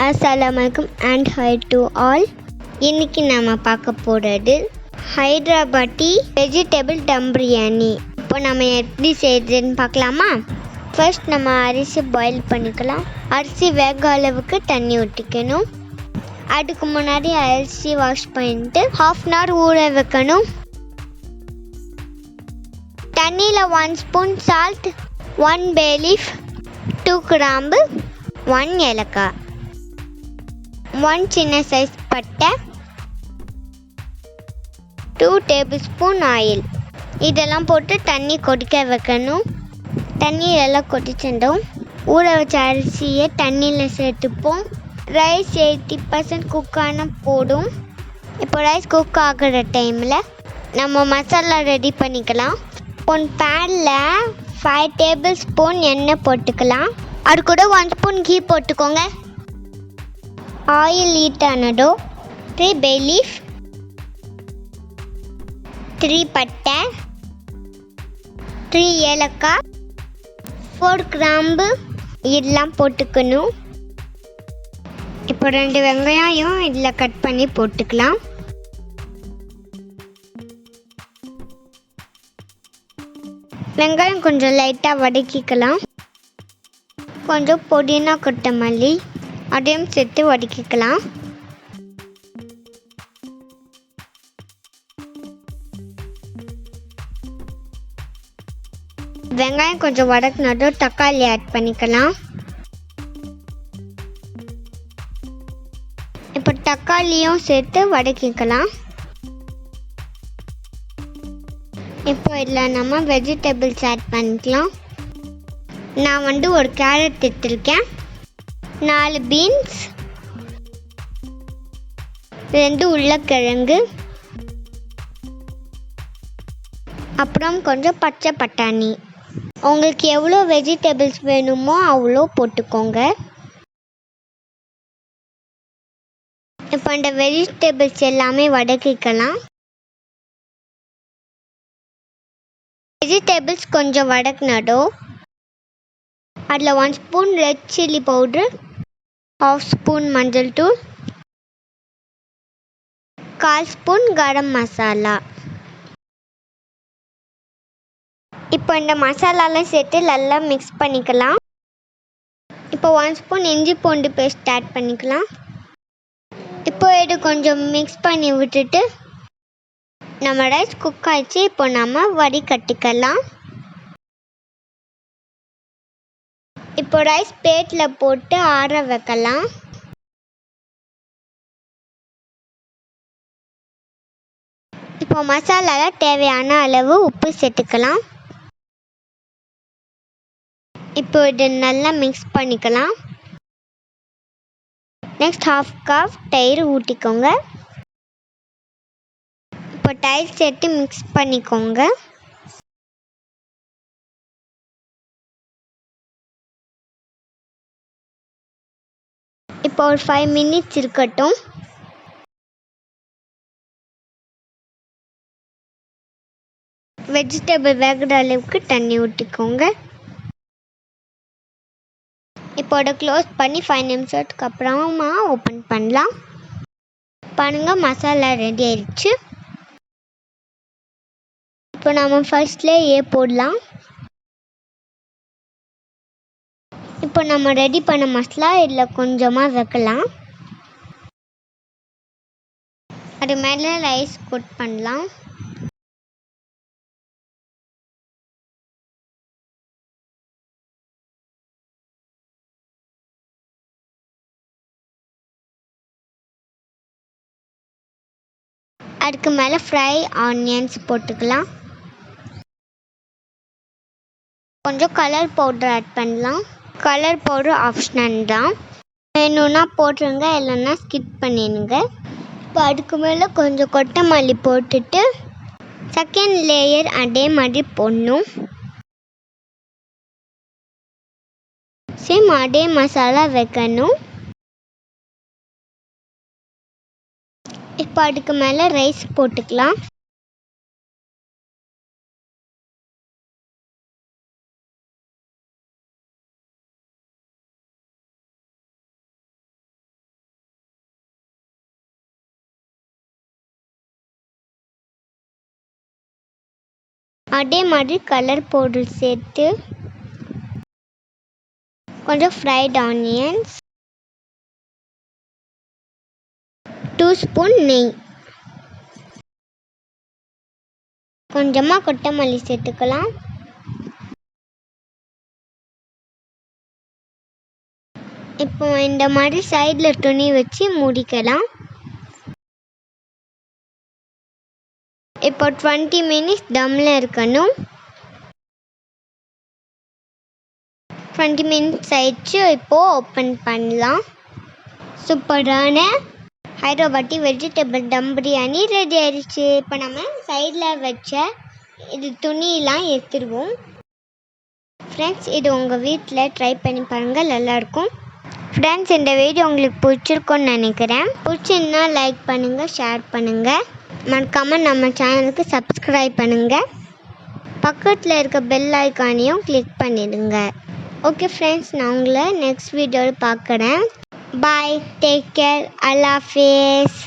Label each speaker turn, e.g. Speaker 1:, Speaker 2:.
Speaker 1: Assalamualaikum and hi to all. இன்னைக்கு நாம பார்க்க போறது ஹைதராபாடி வெஜிடபிள் டம் பிரியாணி. இப்போ நம்ம எப்படி செய்யறதுன்னு பார்க்கலாமா? ஃபர்ஸ்ட் நம்ம அரிசி பாயில் பண்ணிக்கலாம். அரிசி வேக அளவுக்கு தண்ணி ஊற்றிக்கணும். அதுக்கு முன்னாடி அரிசி வாஷ் பண்ணிட்டு ½ hour ஊற வைக்கணும். தண்ணியில் 1 ஸ்பூன் சால்ட், 1 bay leaf, 2 கிராம்பு, 1 ஏலக்காய், 1 சின்ன சைஸ் பட்டை, 2 tablespoon ஆயில் இதெல்லாம் போட்டு தண்ணி கொதிக்க வைக்கணும். தண்ணி எல்லாம் கொதிச்சிடும். ஊற வச்ச அரிசியை தண்ணியில் சேர்த்துப்போம். ரைஸ் 80% குக் ஆன போடும். இப்போ ரைஸ் குக் ஆகிற டைமில் நம்ம மசாலா ரெடி பண்ணிக்கலாம். ஒரு பேனில் 5 tablespoon எண்ணெய் போட்டுக்கலாம். அது கூட 1 ஸ்பூன் கீ போட்டுக்கோங்க. ஆயில் ஹீட் ஆனதோ 3 bay leaf, 3 பட்டை, 3 ஏலக்காய், 4 கிராம்பு இதெல்லாம் போட்டுக்கணும். இப்போ 2 வெங்காயம் இதில் கட் பண்ணி போட்டுக்கலாம். வெங்காயம் கொஞ்சம் லைட்டாக வதக்கிக்கலாம். கொஞ்சம் புதினா கொத்தமல்லி அதையும் சேர்த்து வதக்கிக்கலாம். வெங்காயம் கொஞ்சம் வதக்கினதும் தக்காளி ஆட் பண்ணிக்கலாம். இப்போ தக்காளியும் சேர்த்து வதக்கிக்கலாம். இப்போ இதில் நம்ம வெஜிடபிள்ஸ் ஆட் பண்ணிக்கலாம். நான் ஒரு கேரட் எடுத்திருக்கேன், 4 பீன்ஸ், 2 உருளைக்கிழங்கு, அப்புறம் கொஞ்சம் பச்சை பட்டாணி. உங்களுக்கு எவ்வளோ வெஜிடபிள்ஸ் வேணுமோ அவ்வளோ போட்டுக்கோங்க. இப்போ அந்த வெஜிடபிள்ஸ் எல்லாமே வதக்கிக்கலாம். வெஜிடபிள்ஸ் கொஞ்சம் வதக்கினதோ அதில் 1 spoon red chilli powder, ½ spoon மஞ்சள் தூள், 1/4 ஸ்பூன் கரம் மசாலா. இப்போ இந்த மசாலாலாம் சேர்த்து நல்லா மிக்ஸ் பண்ணிக்கலாம். இப்போ 1 ஸ்பூன் இஞ்சி பூண்டு பேஸ்ட் ஆட் பண்ணிக்கலாம். இப்போ இது கொஞ்சம் மிக்ஸ் பண்ணி விட்டுட்டு நம்ம ரைஸ் குக் ஆகிடுச்சு. இப்போ நம்ம வடிகட்டிக்கலாம். இப்போ ரைஸ் பிளேட்டில் போட்டு ஆற வைக்கலாம். இப்போ மசாலாவில் தேவையான அளவு உப்பு சேர்த்துக்கலாம். இப்போ இது நல்லா மிக்ஸ் பண்ணிக்கலாம். நெக்ஸ்ட் ½ கப் தயிர் ஊற்றிக்கோங்க. இப்போ தயிர் சேர்த்து மிக்ஸ் பண்ணிக்கோங்க. இப்போ ஒரு 5 minutes இருக்கட்டும். வெஜிடபிள் வேகிற அளவுக்கு தண்ணி ஊற்றிக்கோங்க. இப்போ அதை க்ளோஸ் பண்ணி 5 நிமிஷத்துக்கு அப்புறமா ஓப்பன் பண்ணலாம். பாருங்கள், மசாலா ரெடி ஆயிடுச்சு. இப்போ நம்ம ஃபர்ஸ்ட்லேயே போடலாம். இப்போ நம்ம ரெடி பண்ண மசாலா இதில் கொஞ்சமாக வைக்கலாம். அது மேலே ரைஸ் கோட் பண்ணலாம். அதுக்கு மேலே ஃப்ரை ஆனியன்ஸ் போட்டுக்கலாம். கொஞ்சம் கலர் பவுடர் ஆட் பண்ணலாம். கலர் பவுடர் ஆப்ஷனல் தான், வேணும்னா போட்டுருங்க, இல்லைன்னா ஸ்கிப் பண்ணிடுங்க. இப்போ அதுக்கு மேலே கொஞ்சம் கொத்தமல்லி போட்டுட்டு செகண்ட் லேயர் அதே மாதிரி போடணும். சேம் அதே மசாலா வைக்கணும். இப்போ அதுக்கு மேலே ரைஸ் போட்டுக்கலாம். அதே மாதிரி கலர் பவுடர் சேர்த்து கொஞ்சம் ஃப்ரைட் ஆனியன்ஸ், 2 ஸ்பூன் நெய், கொஞ்சமாக கொத்தமல்லி சேர்த்துக்கலாம். இப்போ இந்த மாதிரி சைடில் துணி வச்சு மூடிக்கலாம். இப்போ 20 மினிட்ஸ் தம்மில் இருக்கணும். 20 மினிட்ஸ் ஆயிடுச்சு. இப்போது ஓப்பன் பண்ணலாம். சூப்பரான ஹைதராபாடி வெஜிடபிள் தம் பிரியாணி ரெடி ஆயிடுச்சு. இப்போ நம்ம சைடில் வச்ச இது துணியெலாம் எடுத்துடுவோம். ஃப்ரெண்ட்ஸ், இது உங்கள் வீட்டில் ட்ரை பண்ணி பாருங்கள், நல்லாயிருக்கும். ஃப்ரெண்ட்ஸ், இந்த வீடியோ உங்களுக்கு பிடிச்சிருக்குன்னு நினைக்கிறேன். பிடிச்சிருந்தா லைக் பண்ணுங்கள், ஷேர் பண்ணுங்கள். மறக்காமல் நம்ம சேனலுக்கு சப்ஸ்கிரைப் பண்ணுங்கள். பக்கத்தில் இருக்க பெல் ஐக்கானையும் கிளிக் பண்ணிடுங்க. ஓகே ஃப்ரெண்ட்ஸ், நான் உங்களை நெக்ஸ்ட் வீடியோவில் பார்க்குறேன். பாய், டேக் கேர், அல்லா ஹாஃபிஸ்.